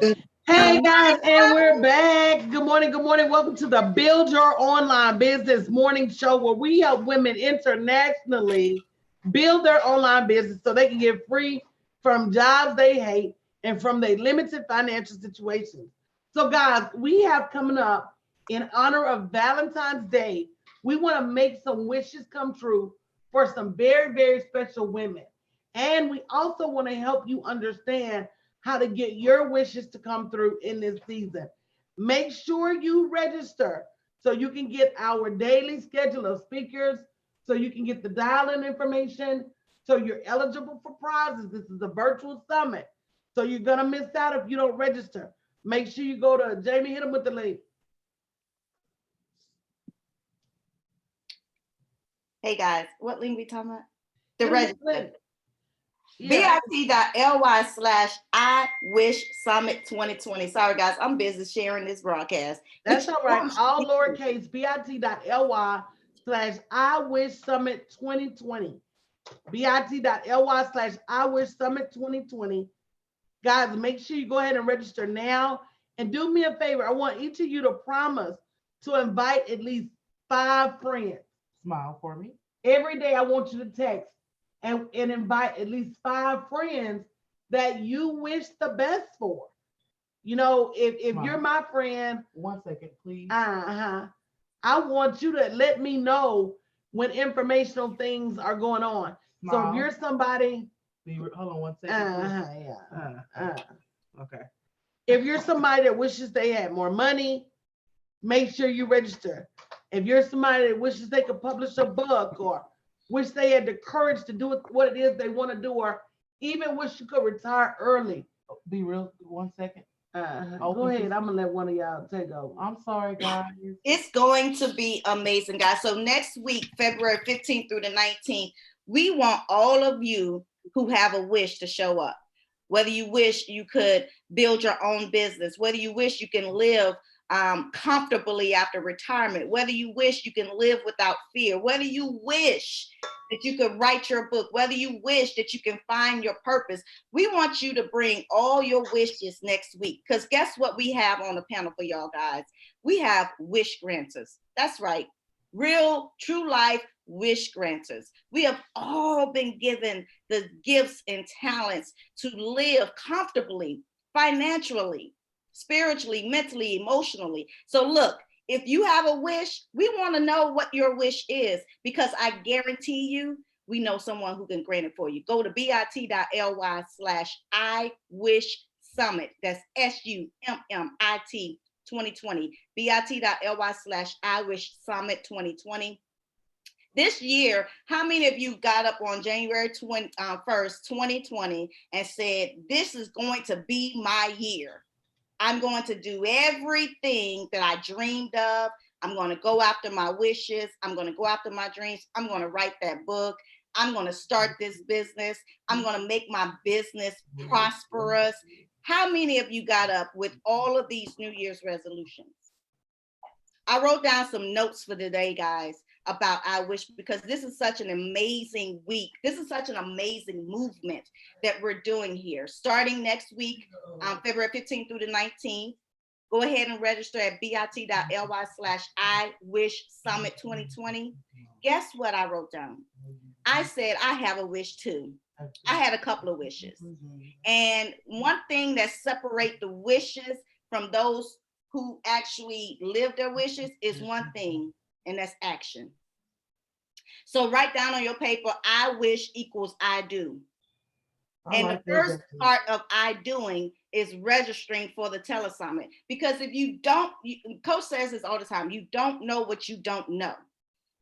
Hey guys, and we're back. Good morning, good morning. Welcome to the Build Your Online Business Morning Show, where we help women internationally build their online business so they can get free from jobs they hate and from their limited financial situations. So, guys, we have coming up in honor of Valentine's Day. We want to make some wishes come true for some very, very special women. And we also want to help you understand how to get your wishes to come through in this season. Make sure you register so you can get our daily schedule of speakers, so you can get the dial-in information, so you're eligible for prizes. This is a virtual summit. So you're gonna miss out if you don't register. Make sure you go to Jamie, hit them with the link. Hey guys, what link we talking about? The Hit 'em with the register. link. Yeah. bit.ly/I wish summit 2020. Sorry guys, I'm busy sharing this broadcast. That's all right. All lowercase bit.ly/I wish summit 2020. bit.ly/I wish summit 2020. Guys, make sure you go ahead and register now. And do me a favor. I want each of you to promise to invite at least 5 friends. Smile for me. Every day, I want you to text and invite at least 5 friends that you wish the best for. You know, if Smile. you're my friend, 1 second, please. I want you to let me know when informational things are going on. So if Smile. you're somebody, Hold on 1 second. yeah. Okay. If you're somebody that wishes they had more money, make sure you register. If you're somebody that wishes they could publish a book or wish they had the courage to do what it is they want to do, or even wish you could retire early. Be real. 1 second. Go ahead. I'm gonna let one of y'all take over. I'm sorry, guys. It's going to be amazing, guys. So next week, February 15th through the 19th, we want all of you who have a wish to show up. Whether you wish you could build your own business, whether you wish you can live comfortably after retirement, whether you wish you can live without fear, whether you wish that you could write your book, whether you wish that you can find your purpose. We want you to bring all your wishes next week, because guess what we have on the panel for y'all guys? We have wish granters. That's right. Real, true life wish granters. We have all been given the gifts and talents to live comfortably, financially, spiritually, mentally, emotionally. So look, if you have a wish, we want to know what your wish is, because I guarantee you, we know someone who can grant it for you. Go to bit.ly/I wish summit. That's SUMMIT 2020. bit.ly/I wish summit 2020. This year, how many of you got up on January 1st, 2020 and said, this is going to be my year? I'm going to do everything that I dreamed of. I'm going to go after my wishes. I'm going to go after my dreams. I'm going to write that book. I'm going to start this business. I'm going to make my business prosperous. How many of you got up with all of these New Year's resolutions? I wrote down some notes for today, guys, about I wish, because this is such an amazing week. This is such an amazing movement that we're doing here. Starting next week, February 15th through the 19th, go ahead and register at bit.ly/I wish summit 2020. Guess what I wrote down? I said, I have a wish too. I had a couple of wishes. And one thing that separates the wishes from those who actually live their wishes is one thing, and that's action. So write down on your paper, I wish equals I do. And the first part of I doing is registering for the telesummit. Because if you don't, Coach says this all the time, you don't know what you don't know.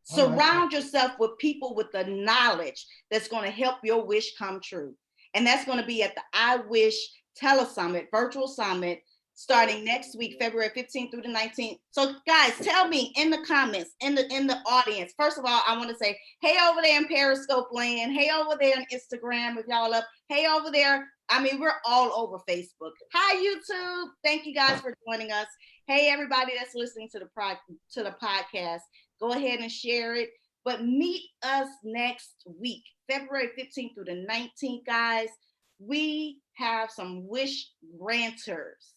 Surround yourself with people with the knowledge that's going to help your wish come true. And that's going to be at the I Wish Telesummit, virtual summit, starting next week, February 15th through the 19th. So guys, tell me in the comments, in the audience. First of all, I want to say, hey over there in Periscope land, hey over there on Instagram if y'all up, hey over there. I mean, we're all over Facebook. Hi, YouTube. Thank you guys for joining us. Hey, everybody that's listening to the podcast. Go ahead and share it. But meet us next week, February 15th through the 19th, guys. We have some wish granters.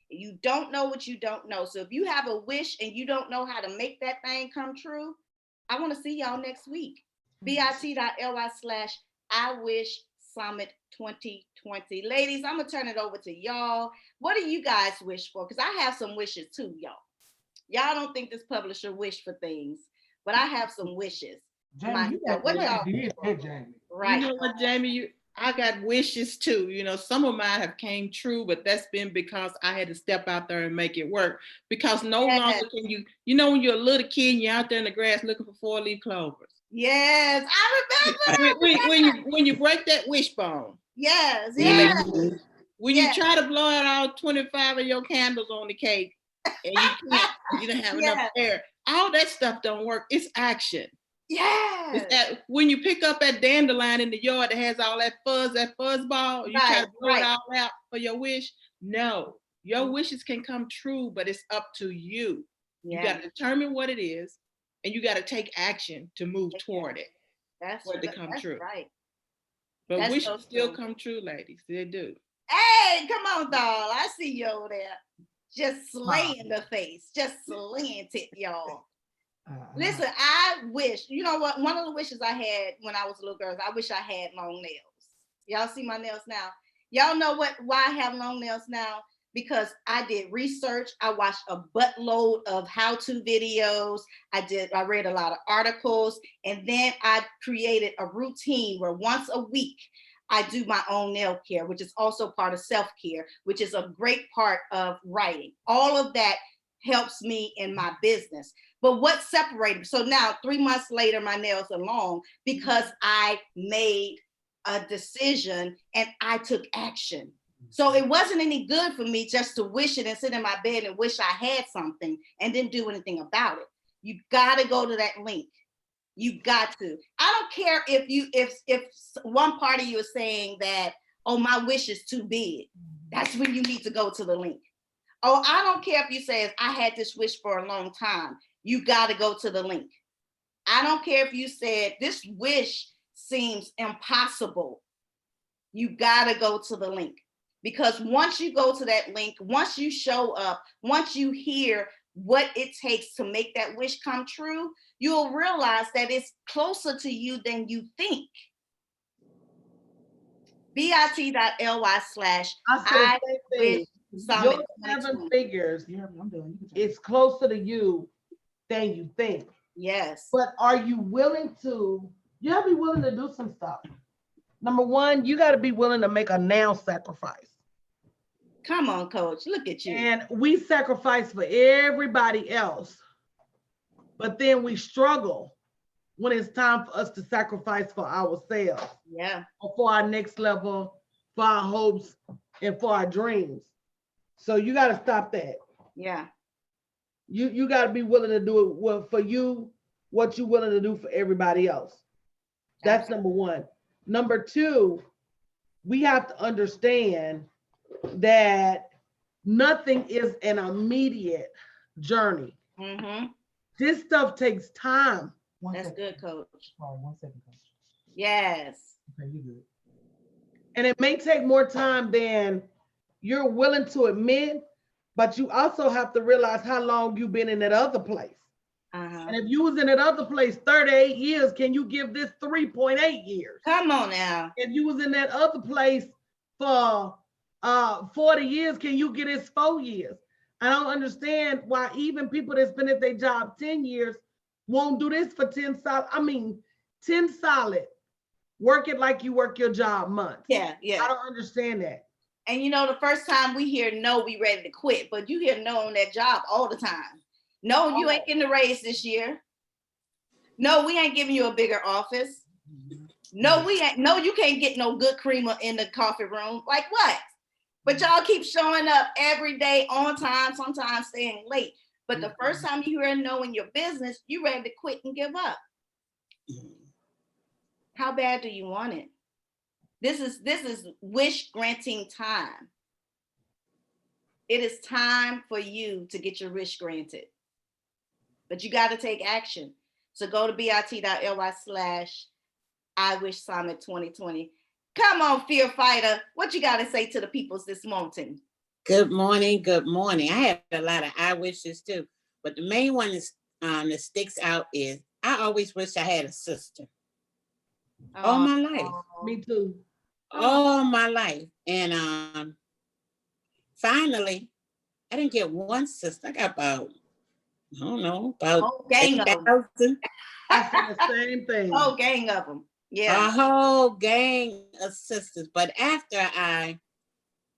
You don't know what you don't know. So if you have a wish and you don't know how to make that thing come true, I want to see y'all next week. bit.ly/IWishSummit2020. Ladies, I'm going to turn it over to y'all. What do you guys wish for? Because I have some wishes too, y'all. Y'all don't think this publisher wish for things, but I have some wishes. Jamie, What y'all did that, Jamie. right? You know what, Jamie? I got wishes too. You know, some of mine have came true, but that's been because I had to step out there and make it work. Because no longer can you, when you're a little kid and you're out there in the grass looking for 4-leaf clovers. Yes, I remember. When you break that wishbone. Yes, When yes. When you try to blow out all 25 of your candles on the cake and you can't, you don't have enough air. All that stuff don't work. It's action. Yes. When you pick up that dandelion in the yard that has all that fuzz ball, you try to blow it all out for your wish. No, your wishes can come true, but it's up to you. You got to determine what it is, and you got to take action to move toward it. That's for it to come true. Right. But wishes still come true, ladies. They do. Hey, come on, doll. I see you over there. Just slaying the face. Just slaying it, y'all. Listen, I wish, you know what? One of the wishes I had when I was a little girl is I wish I had long nails. Y'all see my nails now? Y'all know why I have long nails now? Because I did research. I watched a buttload of how-to videos. I read a lot of articles, and then I created a routine where once a week I do my own nail care, which is also part of self-care, which is a great part of writing. All of that helps me in my business. But what separated? So now 3 months later, my nails are long because I made a decision and I took action. So it wasn't any good for me just to wish it and sit in my bed and wish I had something and didn't do anything about it. You got to go to that link. You got to. I don't care if one part of you is saying that, oh, my wish is too big. That's when you need to go to the link. Oh, I don't care if you say, I had this wish for a long time. You got to go to the link. I don't care if you said, this wish seems impossible. You got to go to the link. Because once you go to that link, once you show up, once you hear what it takes to make that wish come true, you'll realize that it's closer to you than you think. bit.ly/IWishSummit. Your 7 figures, it's closer to you than you think. Yes. But are you willing to, you have to be willing to do some stuff. Number one, you got to be willing to make a now sacrifice. Come on, coach, look at you. And we sacrifice for everybody else, but then we struggle when it's time for us to sacrifice for ourselves. Yeah. Or for our next level, for our hopes, and for our dreams. So you got to stop that. Yeah. You got to be willing to do it for you, what you're willing to do for everybody else. That's number one. Number two, we have to understand that nothing is an immediate journey. Mm-hmm. This stuff takes time. That's good, coach. Oh, 1 second, coach. Yes. Okay, you good. And it may take more time than you're willing to admit, but you also have to realize how long you've been in that other place. Uh-huh. And if you was in that other place 38 years, can you give this 3.8 years? Come on now. If you was in that other place for 40 years, can you get this 4 years? I don't understand why even people that's been at their job 10 years won't do this for 10 solid. 10 solid. Work it like you work your job months. Yeah. I don't understand that. And the first time we hear no, we ready to quit, but you hear no on that job all the time. No, you ain't getting a raise this year. No, we ain't giving you a bigger office. No, we ain't. No, you can't get no good creamer in the coffee room. Like what? But y'all keep showing up every day on time, sometimes staying late. But the first time you hear no in your business, you ready to quit and give up. How bad do you want it? This is wish granting time. It is time for you to get your wish granted. But you got to take action. So go to bit.ly/IWishSummit2020. Come on, Fear Fighter. What you got to say to the peoples this morning? Good morning. Good morning. I have a lot of I wishes too, but the main one is that sticks out is I always wish I had a sister. All my life. Me too. All my life. And finally, I didn't get one sister. I got about, I don't know, about Whole gang of them. 8,000. I said the same thing. Whole gang of them. A Yeah. whole gang of sisters. But after I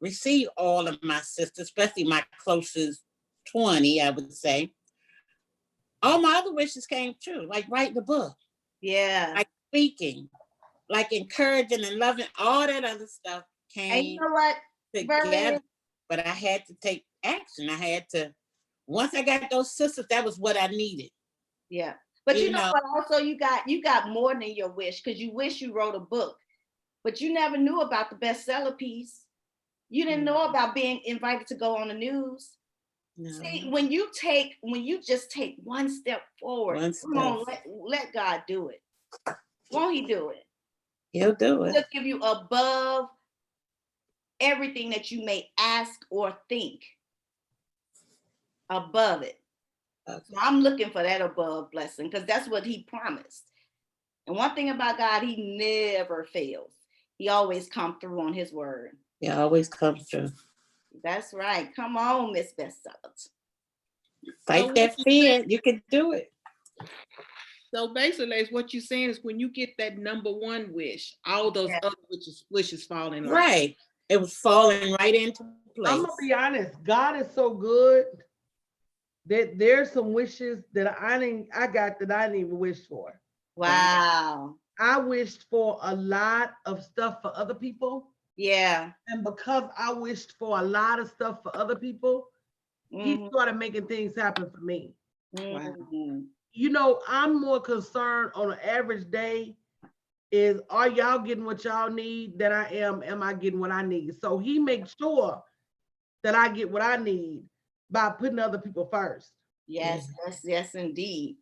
received all of my sisters, especially my closest 20, I would say, all my other wishes came true, like writing a book, Yeah. like speaking, like encouraging and loving, all that other stuff And came you know what? together. Vernon? But I had to take action. I had to, once I got those sisters, that was what I needed. Yeah. But you You know know. what? Also, you got more than your wish, because you wish you wrote a book, but you never knew about the bestseller piece. You didn't know about being invited to go on the news. No. See, when you just take one step forward, One come on, step. let God do it. Won't he do it? He'll do it. He'll give you above everything that you may ask or think. Above it. Okay. So I'm looking for that above blessing, because that's what he promised. And one thing about God, he never fails. He always comes through on his word. It always comes true. That's right. Come on, Miss Bestsellers. Fight So that what you fear. You can do it. So basically, it's what you're saying is when you get that number one wish, all those Yeah. other wishes fall in line. Right. It was falling right into place. I'm gonna be honest. God is so good that there's some wishes that I got that I didn't even wish for. Wow. I wished for a lot of stuff for other people. Yeah. And because I wished for a lot of stuff for other people, he Mhm. started making things happen for me. Mhm. You know, I'm more concerned on an average day is, are y'all getting what y'all need than I am I getting what I need? So he makes sure that I get what I need by putting other people first. Yes, yes, indeed.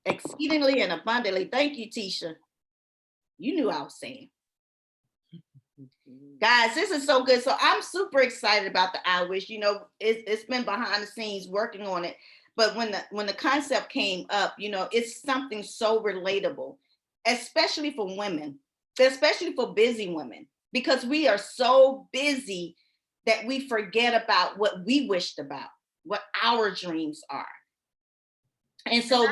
Exceedingly and abundantly. Thank you, Tisha. You knew I was saying. Guys, this is so good. So I'm super excited about the I Wish. You know, it's been behind the scenes working on it. But when the concept came up, you know, it's something so relatable, especially for women, especially for busy women, because we are so busy that we forget about what we wished about, what our dreams are. And so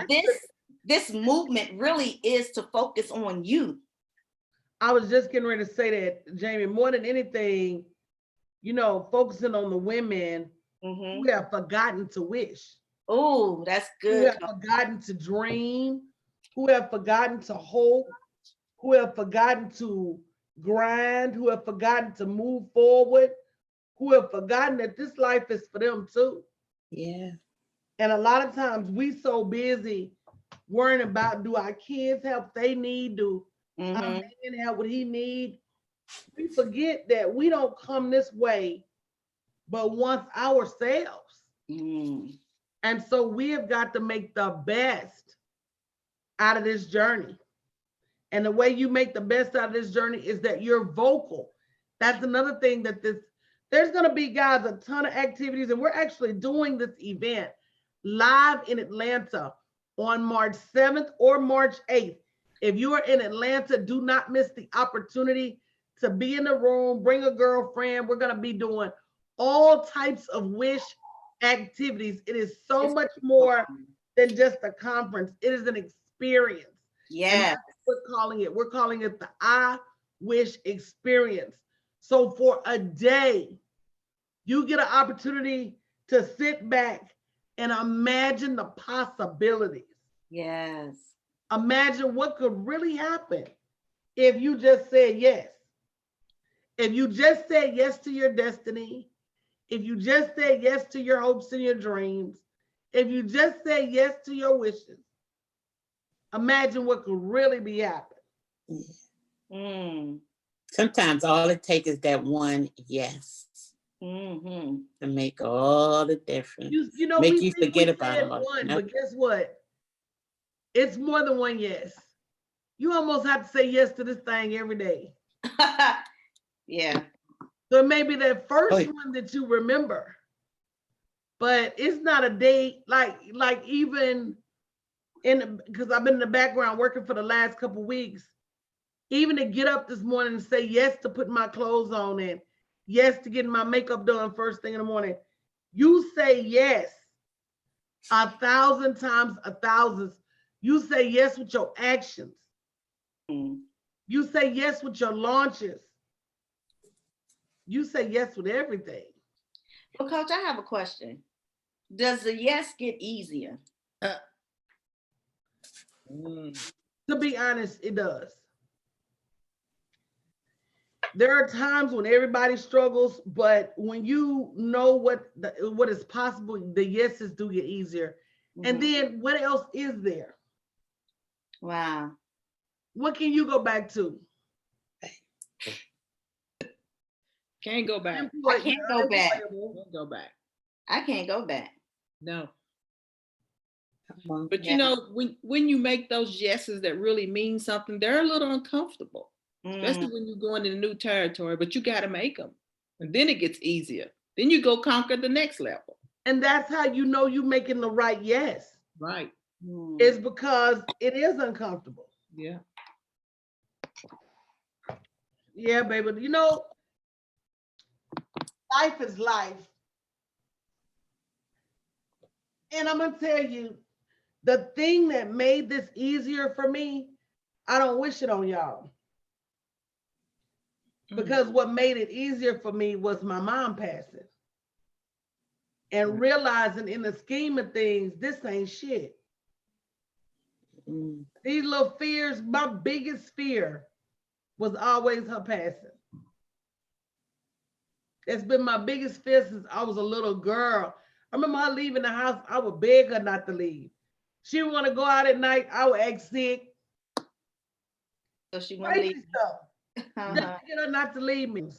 this movement really is to focus on you. I was just getting ready to say that, Jamie, more than anything, you know, focusing on the women who have forgotten to wish. Oh, that's Who good. have forgotten to dream, who have forgotten to hope, who have forgotten to grind, who have forgotten to move forward, who have forgotten that this life is for them too. Yeah. And a lot of times we so busy worrying about, do our kids have what they need? Do our man have what he need? We forget that we don't come this way but once ourselves. And so we have got to make the best out of this journey. And the way you make the best out of this journey is that you're vocal. That's another thing that there's going to be, guys, a ton of activities. And we're actually doing this event live in Atlanta on March 7th or March 8th. If you are in Atlanta, do not miss the opportunity to be in the room, bring a girlfriend. We're going to be doing all types of wish activities. It is so much more than just a conference. It is an experience. Yeah. We're calling it the I Wish experience. So for a day, you get an opportunity to sit back and imagine the possibilities. Yes. Imagine what could really happen if you just said yes. If you just said yes to your destiny, if you just said yes to your hopes and your dreams, if you just say yes to your wishes, imagine what could really be happening. Sometimes all it takes is that one yes to make all the difference. You know, make we you think forget we about said all one, that. but guess what? It's more than one yes. You almost have to say yes to this thing every day. Yeah. So it may be that first Oh, yeah. one that you remember, but it's not a date like even in, because I've been in the background working for the last couple weeks, even to get up this morning and say yes to putting my clothes on and yes to getting my makeup done first thing in the morning. You say yes 1,000 times, 1,000. You say yes with your actions. Mm. You say yes with your launches. You say yes with everything. Well, Coach, I have a question. Does the yes get easier? To be honest, it does. There are times when everybody struggles, but when you know what is possible, the yeses do get easier. And Mhm. then what else is there? Wow. What can you go back to? Can't go back. I can't go back. Can't go back. I can't go back. No. Come on. But Yeah. you know, when you make those yeses that really mean something, they're a little uncomfortable, especially Mm. when you're going into new territory, but you got to make them. And then it gets easier. Then you go conquer the next level. And that's how you know you're making the right yes. Right. Mm. It's because it is uncomfortable. Yeah. Yeah, baby. You know, life is life. And I'm gonna tell you, the thing that made this easier for me, I don't wish it on y'all. Because what made it easier for me was my mom passing. And realizing in the scheme of things, this ain't shit. Mm. These little fears, my biggest fear was always her passing. It's been my biggest fear since I was a little girl. I remember her leaving the house, I would beg her not to leave. She didn't want to go out at night, I would act sick. So she won't Crazy leave. stuff. Just Uh-huh. to get her not to leave me.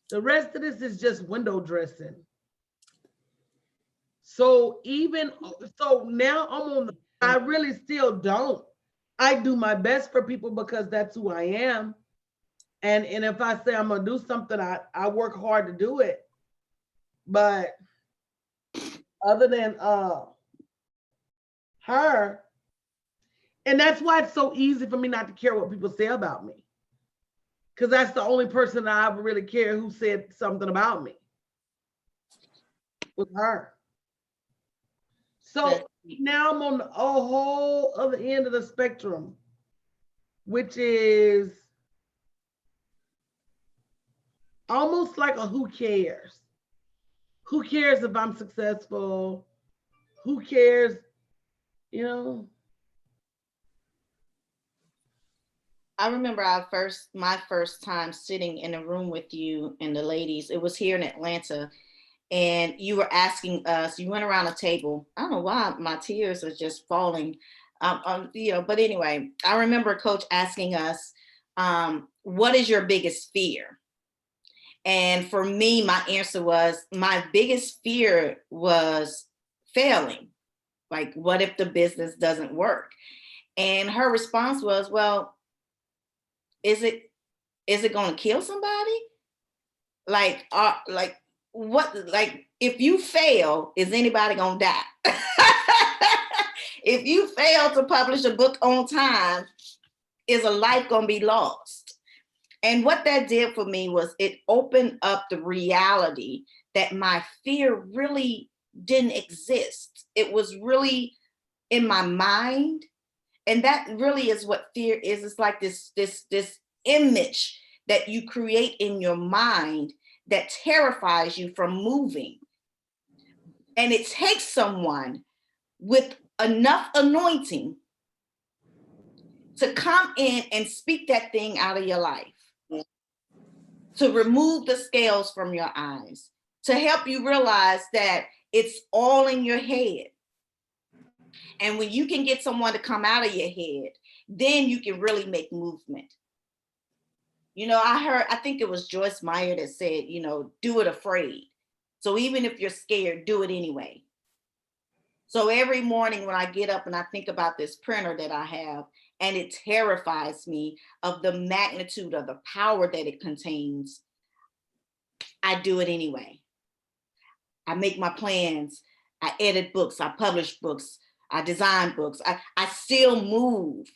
The rest of this is just window dressing. So now I'm on I really still don't. I do my best for people because that's who I am. And if I say I'm gonna do something, I work hard to do it. But other than her, and that's why it's so easy for me not to care what people say about me. Because that's the only person I ever really care who said something about me. Was her. So now I'm on a whole other end of the spectrum, which is almost like a who cares? Who cares if I'm successful? Who cares? You know? I remember my first time sitting in a room with you and the ladies. It was here in Atlanta, and you were asking us. You went around a table. I don't know why my tears are just falling. But anyway, I remember Coach asking us, "What is your biggest fear?" And for me, my answer was my biggest fear was failing. Like, what if the business doesn't work? And her response was, "Well, is it going to kill somebody? Like what? Like, if you fail, is anybody going to die? If you fail to publish a book on time, is a life going to be lost?" And what that did for me was it opened up the reality that my fear really didn't exist. It was really in my mind. And that really is what fear is. It's like this image that you create in your mind that terrifies you from moving. And it takes someone with enough anointing to come in and speak that thing out of your life, to remove the scales from your eyes, to help you realize that it's all in your head. And when you can get someone to come out of your head, then you can really make movement. You know, I think it was Joyce Meyer that said, do it afraid. So even if you're scared, do it anyway. So every morning when I get up and I think about this printer that I have, and it terrifies me of the magnitude of the power that it contains, I do it anyway. I make my plans, I edit books, I publish books, I design books, I still move,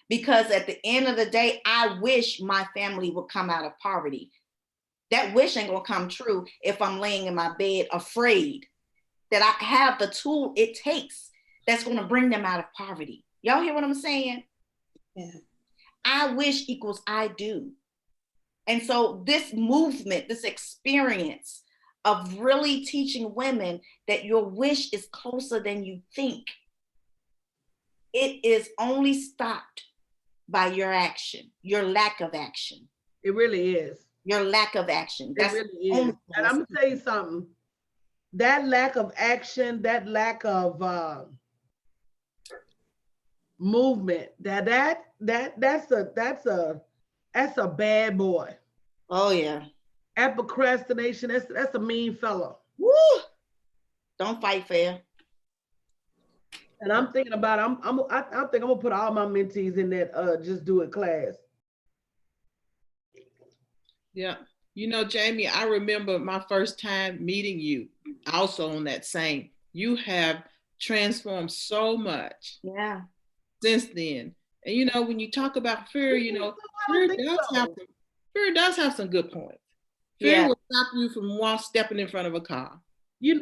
because at the end of the day, I wish my family would come out of poverty. That wish ain't gonna come true if I'm laying in my bed afraid that I have the tool it takes that's gonna bring them out of poverty. Y'all hear what I'm saying? Yeah. I wish equals I do. And so this movement, this experience of really teaching women that your wish is closer than you think, it is only stopped by your action, your lack of action. It really is. Your lack of action. That's it really is. And I'm gonna tell you something. That lack of action, that lack of movement, that's a bad boy. Oh yeah. That procrastination, that's a mean fellow. Woo! Don't fight fair. And I'm thinking about I think I'm gonna put all my mentees in that Just Do It class. Yeah. You know, Jamie, I remember my first time meeting you also on that same. You have transformed so much Yeah. since then. And you know, when you talk about fear, you know, fear does have some good points. Fear will stop you from stepping in front of a car.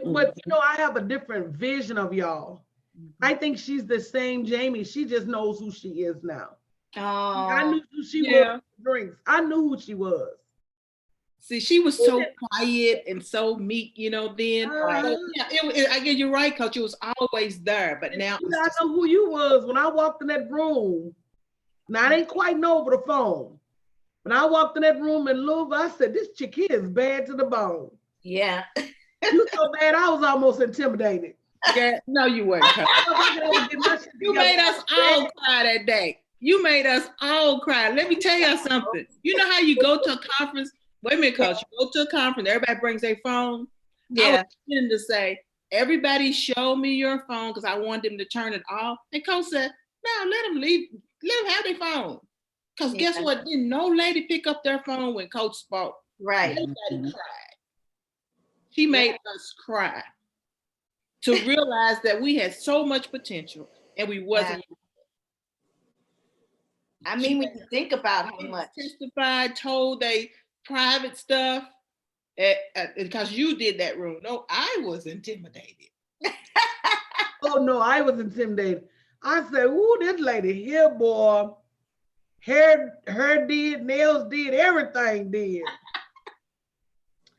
But I have a different vision of y'all. I think she's the same Jamie. She just knows who she is now. Oh. I knew who she was. Drinks. I knew who she was. See, she was so quiet and so meek, you know, then. I get you right, Coach. It was always there, but now. I know who you was when I walked in that room. Now, I didn't quite know over the phone. When I walked in that room in Louisville, I said, this chick here is bad to the bone. Yeah. You so bad, I was almost intimidated. Yeah, no, you weren't. You made us all cry that day. You made us all cry. Let me tell you something. You know how you go to a conference? Wait a minute, Coach. You go to a conference, everybody brings their phone. Yeah. I was trying to say, everybody show me your phone because I wanted them to turn it off. And Coach said, no, let them leave. Let them have their phone. Because guess what? Didn't no lady pick up their phone when Coach spoke. Right. Everybody cried. She made us cry to realize that we had so much potential and we wasn't. I mean, when you think about how much. Testified, told they private stuff because you did that room. No, I was intimidated. Oh no, I was intimidated. I said, ooh, this lady here, boy. Hair did, nails did, everything did.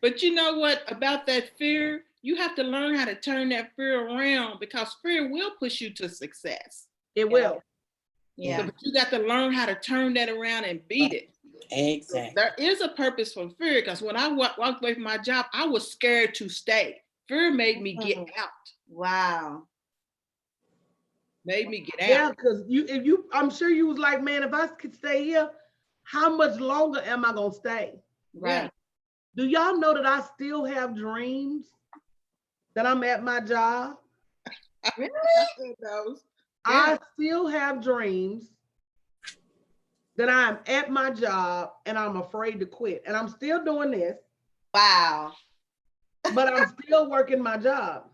But you know what about that fear? You have to learn how to turn that fear around because fear will push you to success. It will. Yeah. So, but you got to learn how to turn that around and beat it. Exactly. So there is a purpose for fear because when I walked away from my job, I was scared to stay. Fear made me get out. Wow. Made me get out. Yeah, because I'm sure you was like, man, if I could stay here, how much longer am I gonna stay? Right. Do y'all know that I still have dreams that I'm at my job? Really? I still have dreams that I'm at my job and I'm afraid to quit. And I'm still doing this. Wow. But I'm still working my job.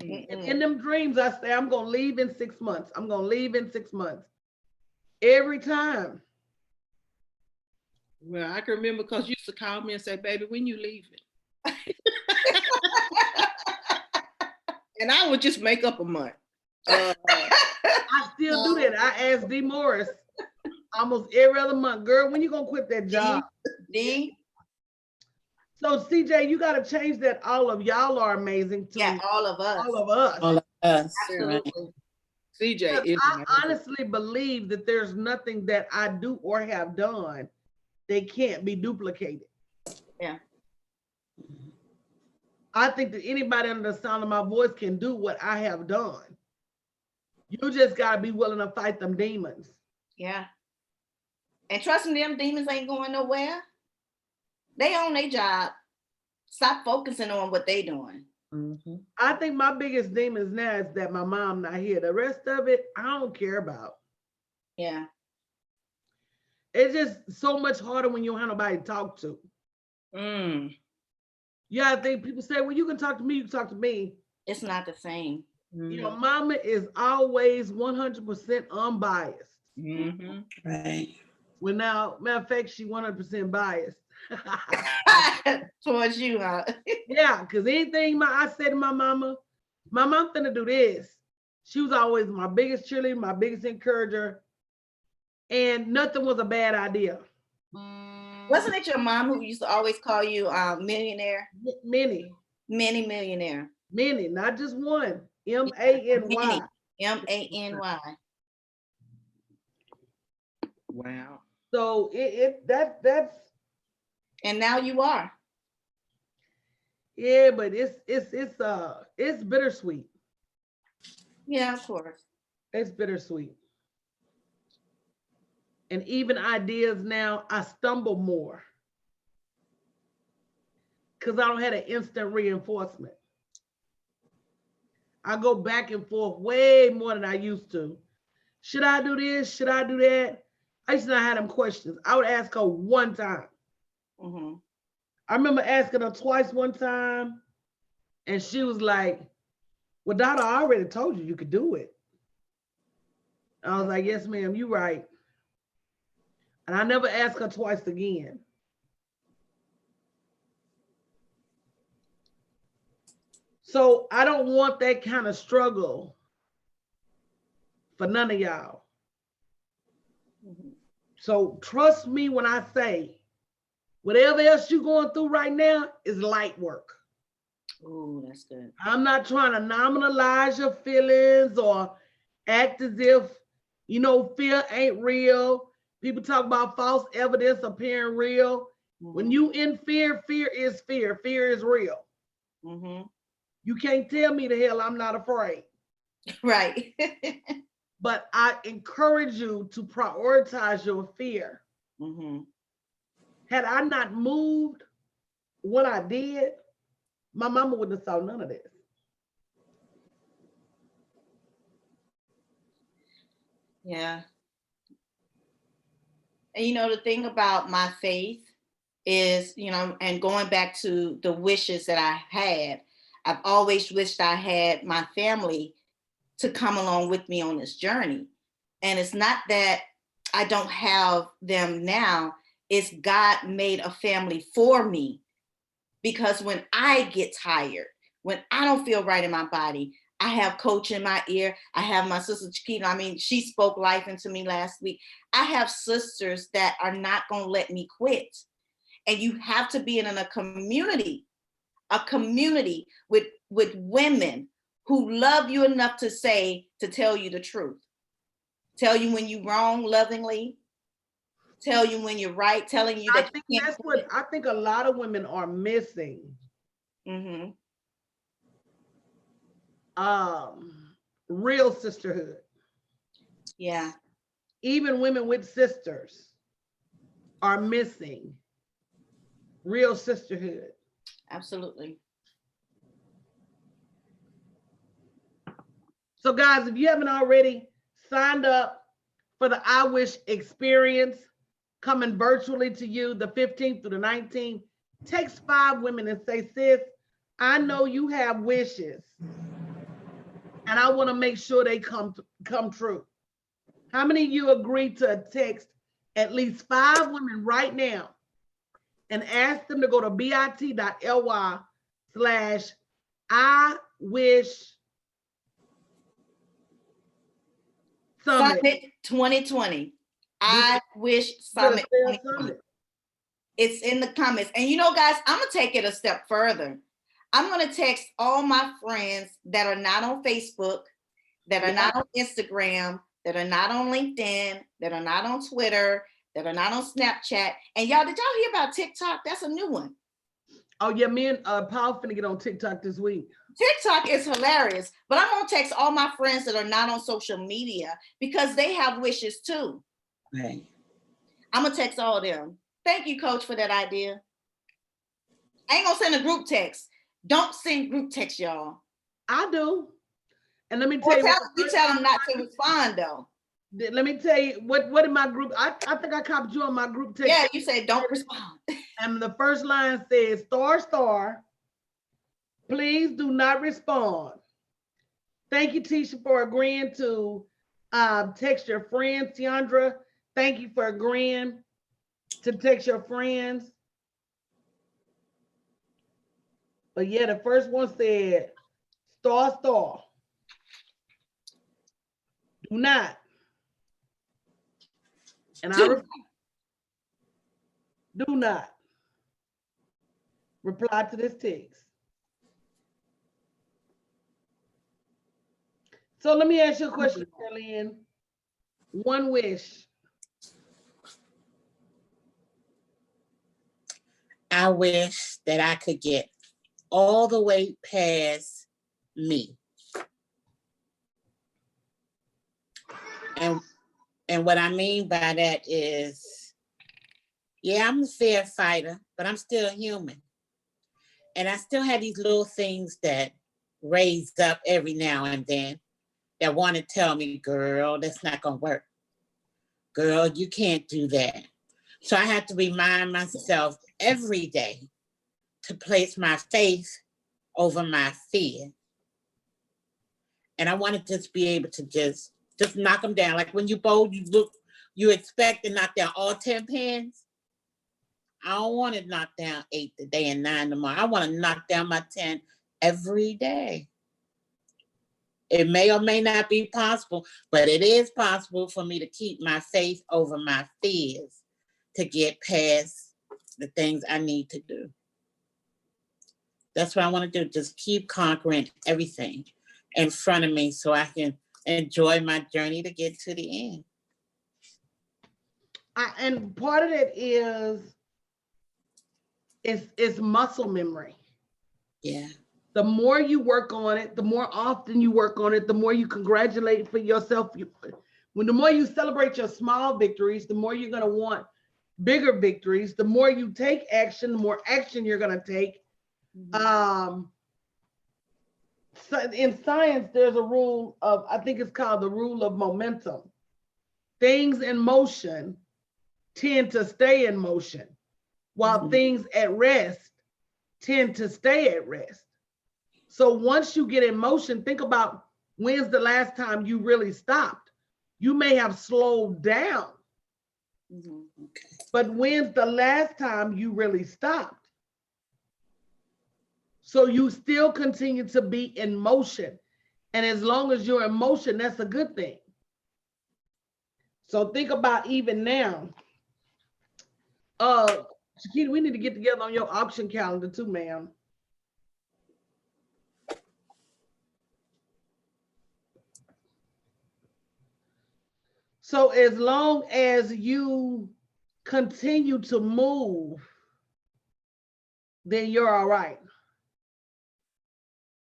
In them dreams, I say, I'm going to leave in 6 months. I'm going to leave in 6 months. Every time. Well, I can remember because you used to call me and say, baby, when you leaving? And I would just make up a month. I still do that. I ask D. Morris almost every other month, girl, when you going to quit that job? D? So CJ, you got to change that. All of y'all are amazing too. Yeah, all of us. All of us. All of us. Absolutely. Right. CJ is I honestly believe that there's nothing that I do or have done they can't be duplicated. Yeah. I think that anybody under the sound of my voice can do what I have done. You just got to be willing to fight them demons. Yeah. And trust me, them demons ain't going nowhere. They own their job. Stop focusing on what they doing. Mhm. I think my biggest demons now is that my mom not here. The rest of it, I don't care about. Yeah. It's just so much harder when you don't have nobody to talk to. Mm. Yeah, I think people say, well, you can talk to me, you can talk to me. It's not the same. You know, mama is always 100% unbiased. Mm-hmm. Right. Well, now, matter of fact, she 100% biased. Towards you, huh? Yeah, because anything I said to my mama finna do this. She was always my biggest cheerleader, my biggest encourager, and nothing was a bad idea. Wasn't it your mom who used to always call you millionaire? Many, Millionaire. not just one. MANY. Many. MANY. Wow. So that's And now you are. yeah, but it's bittersweet. Yeah, of course. It's bittersweet. And even ideas now, I stumble more because I don't have an instant reinforcement. I go back and forth way more than I used to. Should I do this? Should I do that? I used to not have them questions. I would ask her one time. Mm-hmm. I remember asking her twice one time, and she was like, well, Dada, I already told you could do it. I was like, yes, ma'am, you're right. And I never asked her twice again. So I don't want that kind of struggle for none of y'all. Mm-hmm. So trust me when I say, whatever else you're going through right now is light work. Oh, that's good. I'm not trying to nominalize your feelings or act as if, you know, fear ain't real. People talk about false evidence appearing real. Mm-hmm. When you in fear, fear is fear. Fear is real. Mm-hmm. You can't tell me the hell I'm not afraid. Right. But I encourage you to prioritize your fear. Mm-hmm. Had I not moved what I did, my mama wouldn't have saw none of this. Yeah. And you know, the thing about my faith is, you know, and going back to the wishes that I had, I've always wished I had my family to come along with me on this journey. And it's not that I don't have them now, it's God made a family for me. Because when I get tired, when I don't feel right in my body, I have Coach in my ear. I have my sister Chiquita. I mean, she spoke life into me last week. I have sisters that are not going to let me quit. And you have to be in a community with women who love you enough to tell you the truth. Tell you when you're wrong lovingly. Tell you when you're right. Telling you that I think that's what I think a lot of women are missing. Mm-hmm. Real sisterhood. Yeah. Even women with sisters are missing real sisterhood. Absolutely. So guys, if you haven't already signed up for the I Wish experience coming virtually to you the 15th through the 19th, text 5 women and say, sis, I know you have wishes and I want to make sure they come true. How many of you agree to text at least 5 women right now and ask them to go to bit.ly/I Wish Summit 2020. I Wish Summit 2020. It's in the comments. And you know, guys, I'm going to take it a step further. I'm going to text all my friends that are not on Facebook, that are not on Instagram, that are not on LinkedIn, that are not on Twitter, that are not on Snapchat. And y'all, did y'all hear about TikTok? That's a new one. Oh yeah, me and Paul finna get on TikTok this week. TikTok is hilarious, but I'm gonna text all my friends that are not on social media because they have wishes too. Right. I'm gonna text all of them. Thank you, Coach, for that idea. I ain't gonna send a group text. Don't send group text, y'all. I do. And let me Or tell you, you tell them not to respond though. let me tell you what in my group, I think I copied you on my group text. Yeah, you say don't respond. And the first line says, star, please do not respond. Thank you, Tisha, for agreeing to text your friends. Tiandra, thank you for agreeing to text your friends. But yeah, the first one said, star, do not. And I do not reply to this text. So let me ask you a question, Charlene. One wish. I wish that I could get all the way past me. And what I mean by that is, yeah, I'm a fair fighter, but I'm still human. And I still have these little things that raise up every now and then that want to tell me, girl, that's not going to work. Girl, you can't do that. So I have to remind myself every day to place my faith over my fear. And I want to just be able to just knock them down. Like when you bowl, you expect to knock down all 10 pins. I don't want to knock down 8 today and 9 tomorrow. I want to knock down my 10 every day. It may or may not be possible, but it is possible for me to keep my faith over my fears to get past the things I need to do. That's what I want to do. Just keep conquering everything in front of me so I can enjoy my journey to get to the end. And part of it is it's muscle memory. Yeah. The more you work on it, the more often you work on it, the more you congratulate for yourself. When the more you celebrate your small victories, the more you're going to want bigger victories. The more you take action, the more action you're going to take. So in science, there's a rule of, I think it's called the rule of momentum. Things in motion tend to stay in motion, while things at rest tend to stay at rest. So once you get in motion, think about when's the last time you really stopped. You may have slowed down, but when's the last time you really stopped? So you still continue to be in motion. And as long as you're in motion, that's a good thing. So think about even now. Shakita, we need to get together on your auction calendar too, ma'am. So as long as you continue to move, then you're all right.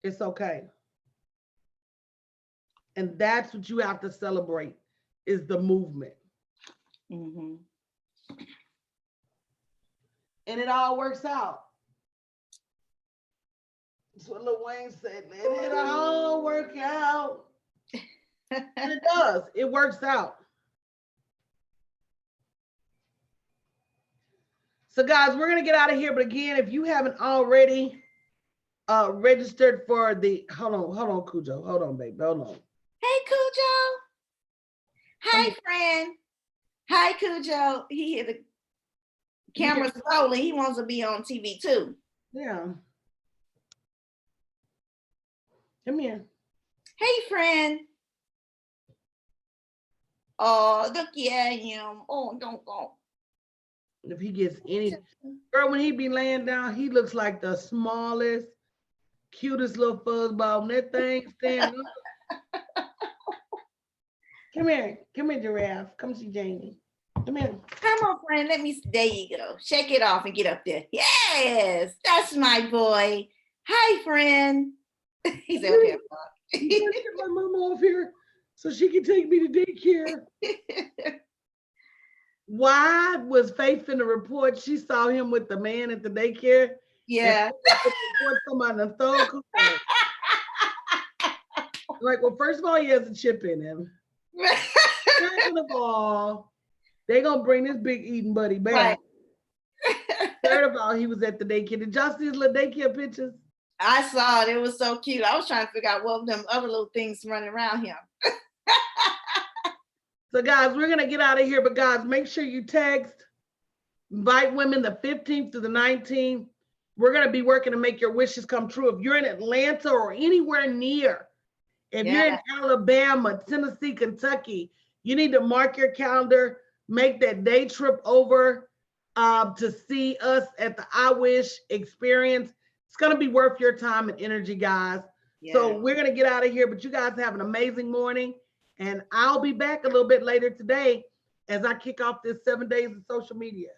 It's okay. And that's what you have to celebrate, is the movement. And it all works out. That's what Lil Wayne said, let it all work out. And it does, it works out. So guys, we're gonna get out of here, but again, if you haven't already registered for the, hold on, Cujo, hold on, baby, hold on. Hey, Cujo. Hi, friend. Hi, Cujo. He hear the camera's rolling. He wants to be on TV too. Yeah. Come here. Hey, friend. Oh, look at him. Oh, don't go. If he gets any, girl, when he be laying down, he looks like the smallest, cutest little fuzzball. When that thing stand up. Come here, Giraffe. Come see Jamie. Come here. Come on, friend. Let me, there you go. Shake it off and get up there. Yes, that's my boy. Hi, friend. He's out there. Get my mama off here so she can take me to daycare. Why was Faith in the report? She saw him with the man at the daycare Yeah. Somebody in the third corner. Like, well, first of all, he has a chip in him. Second of all, they gonna bring this big eating buddy back. Right. Third of all, he was at the daycare. Did y'all see his little daycare pictures? I saw it. It was so cute. I was trying to figure out what of them other little things running around him. So guys, we're gonna get out of here, but guys, make sure you text, invite women the 15th to the 19th. We're gonna be working to make your wishes come true. If you're in Atlanta or anywhere near, if you're in Alabama, Tennessee, Kentucky, you need to mark your calendar, make that day trip over to see us at the I Wish experience. It's gonna be worth your time and energy, guys. Yeah. So we're gonna get out of here, but you guys have an amazing morning. And I'll be back a little bit later today as I kick off this 7 days of social media.